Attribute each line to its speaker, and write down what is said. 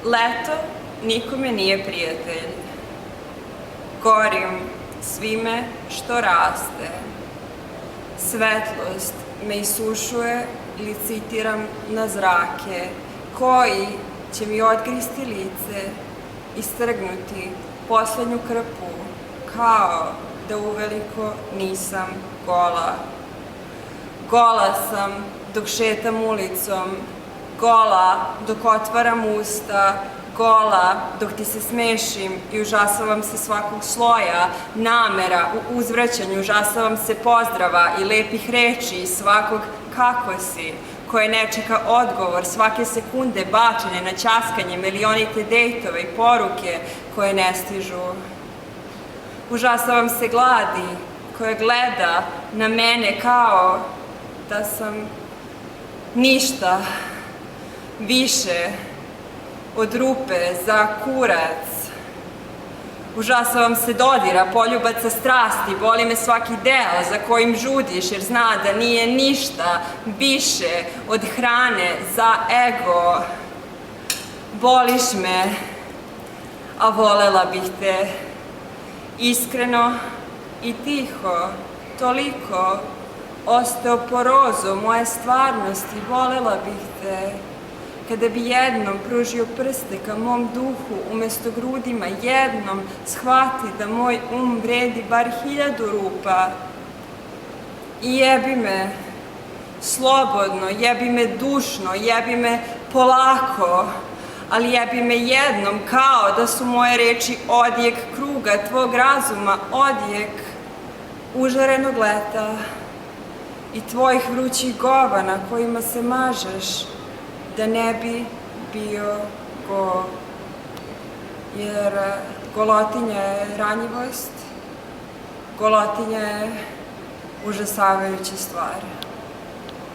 Speaker 1: Leto nikome nije prijatelj. Gorim svime što raste. Svetlost me isušuje, licitiram na zrake, koji će mi odgristi lice i strgnuti poslednju krpu, kao da uveliko nisam gola. Gola sam dok šetam ulicom, gola dok otvaram usta, gola dok ti se smešim i užasavam se svakog sloja, namera u uzvraćanju, užasavam se pozdrava i lepih reči i svakog kako si, koje ne čeka odgovor, svake sekunde bačene na ćaskanje, milionite dejtove i poruke koje ne stižu. Užasavam se gladi koja gleda na mene kao da sam ništa više od rupe za kurac. Užasavam se dodira, poljubaca strasti, boli me svaki deo za kojim žudiš jer zna da nije ništa više od hrane za ego. Boliš me, a volela bih te. Iskreno i tiho, toliko osteoporozo moje stvarnosti, volela bih te. Kada bi jednom pružio prste ka mom duhu umesto grudima, jednom shvati da moj vredi bar 1000 rupa. I jebi me slobodno, jebi me dušno, jebi me polako, ali jebi me jednom kao da su moje reči odjek kruga tvog razuma, odjek užarenog leta i tvojih vrućih govana kojima se mažeš, da ne bi bio go. Jer golotinja je ranjivost, golotinja je užasavajuća stvar.